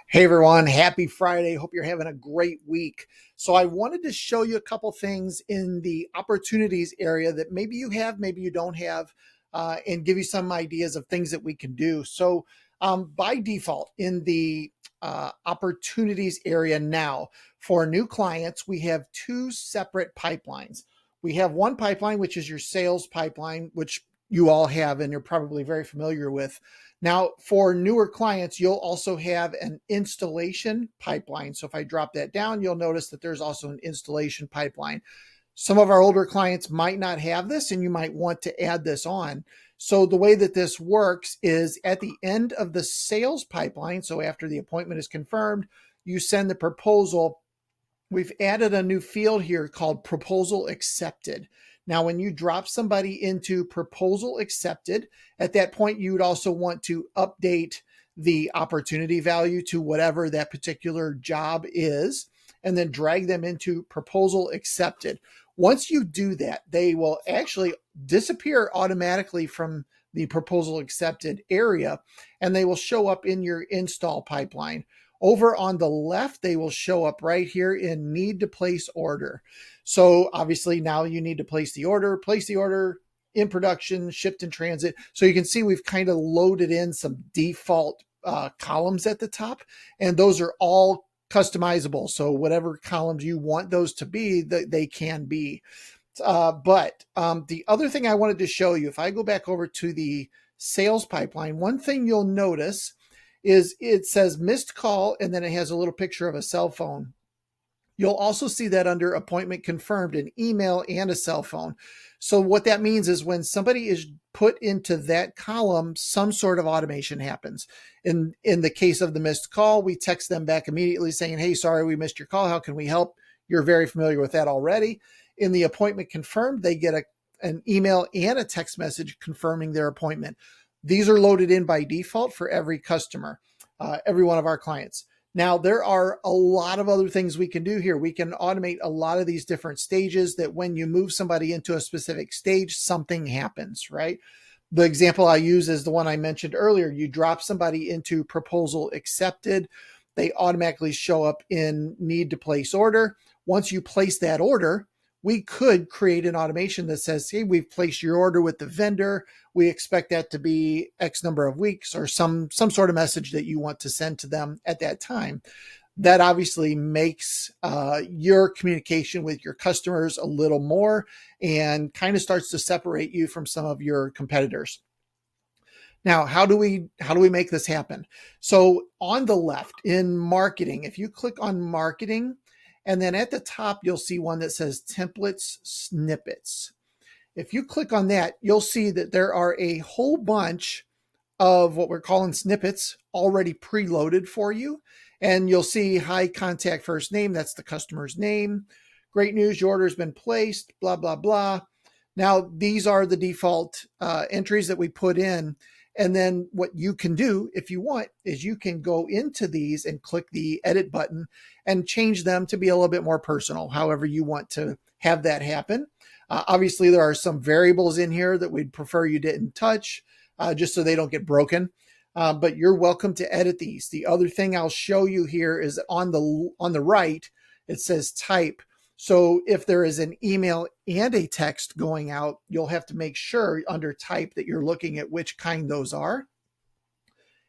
Hey everyone, happy Friday. Hope you're having a great week. So I wanted to show you a couple things in the opportunities area that maybe you have, maybe you don't have, and give you some ideas of things that we can do. So by default, in the opportunities area now, for new clients, we have two separate pipelines. We have one pipeline, which is your sales pipeline, which you all have and you're probably very familiar with. Now, for newer clients, you'll also have an installation pipeline. So if I drop that down, you'll notice that there's also an installation pipeline. Some of our older clients might not have this, and you might want to add this on. So the way that this works is at the end of the sales pipeline, so after the appointment is confirmed, you send the proposal. We've added a new field here called proposal accepted. Now, when you drop somebody into proposal accepted, at that point, you would also want to update the opportunity value to whatever that particular job is, and then drag them into proposal accepted. Once you do that, they will actually disappear automatically from the proposal accepted area, and they will show up in your install pipeline. Over on the left, they will show up right here in need to place order. So obviously now you need to place the order in production, shipped in transit. So you can see we've kind of loaded in some default columns at the top, and those are all customizable. So whatever columns you want those to be, they can be. But the other thing I wanted to show you, if I go back over to the sales pipeline, one thing you'll notice is it says missed call, and then it has a little picture of a cell phone. You'll also see that under appointment confirmed, an email and a cell phone. So what that means is when somebody is put into that column, some sort of automation happens. In the case of the missed call, we text them back immediately saying, hey, sorry, we missed your call. How can we help? You're very familiar with that already. In the appointment confirmed, they get an email and a text message confirming their appointment. These are loaded in by default for every customer, every one of our clients. Now, there are a lot of other things we can do here. We can automate a lot of these different stages that when you move somebody into a specific stage, something happens, right? The example I use is the one I mentioned earlier. You drop somebody into proposal accepted. They automatically show up in need to place order. Once you place that order, we could create an automation that says, hey, we've placed your order with the vendor. We expect that to be X number of weeks, or some sort of message that you want to send to them at that time. That obviously makes your communication with your customers a little more and kind of starts to separate you from some of your competitors. Now, how do we make this happen? So on the left in marketing, if you click on marketing, and then at the top, you'll see one that says templates snippets. If you click on that, you'll see that there are a whole bunch of what we're calling snippets already preloaded for you. And you'll see hi, contact first name. That's the customer's name. Great news, your order's been placed, blah, blah, blah. Now, these are the default entries that we put in. And then what you can do if you want is you can go into these and click the edit button and change them to be a little bit more personal, however you want to have that happen. Obviously, there are some variables in here that we'd prefer you didn't touch just so they don't get broken. But you're welcome to edit these. The other thing I'll show you here is on the right, it says type. So if there is an email and a text going out, you'll have to make sure under type that you're looking at which kind those are.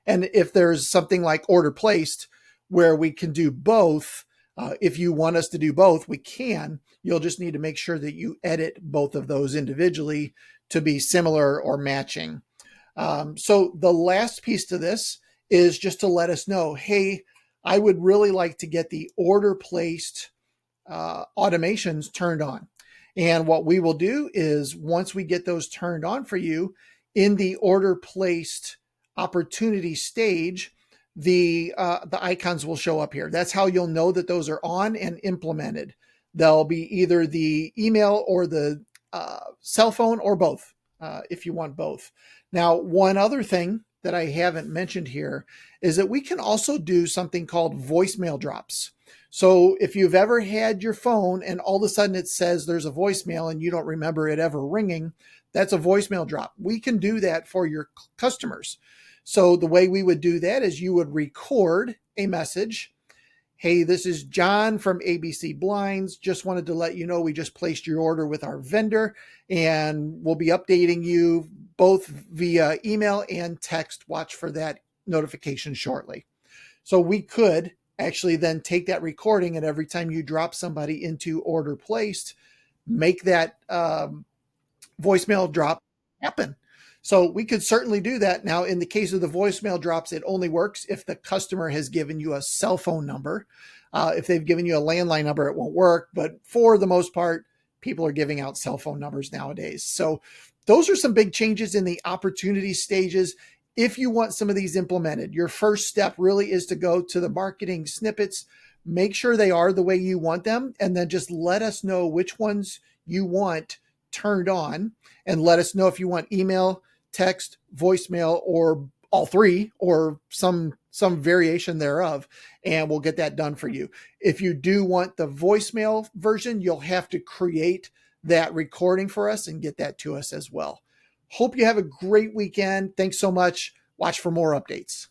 And if there's something like order placed where we can do both, if you want us to do both, we can. You'll just need to make sure that you edit both of those individually to be similar or matching. So the last piece to this is just to let us know, hey, I would really like to get the order placed automations turned on. And what we will do is once we get those turned on for you in the order placed opportunity stage, the icons will show up here. That's how you'll know that those are on and implemented. They'll be either the email or the cell phone or both, if you want both. Now, one other thing that I haven't mentioned here is that we can also do something called voicemail drops. So if you've ever had your phone and all of a sudden it says there's a voicemail and you don't remember it ever ringing, that's a voicemail drop. We can do that for your customers. So the way we would do that is you would record a message. Hey, this is John from ABC Blinds. Just wanted to let you know we just placed your order with our vendor, and we'll be updating you both via email and text. Watch for that notification shortly. So we could actually then take that recording, and every time you drop somebody into order placed, make that voicemail drop happen. So we could certainly do that. Now, in the case of the voicemail drops, it only works if the customer has given you a cell phone number. If they've given you a landline number, it won't work. But for the most part, people are giving out cell phone numbers nowadays. So those are some big changes in the opportunity stages. If you want some of these implemented, your first step really is to go to the marketing snippets, make sure they are the way you want them, and then just let us know which ones you want turned on, and let us know if you want email, text, voicemail, or all three, or some variation thereof, and we'll get that done for you. If you do want the voicemail version, you'll have to create that recording for us and get that to us as well. Hope you have a great weekend. Thanks so much. Watch for more updates.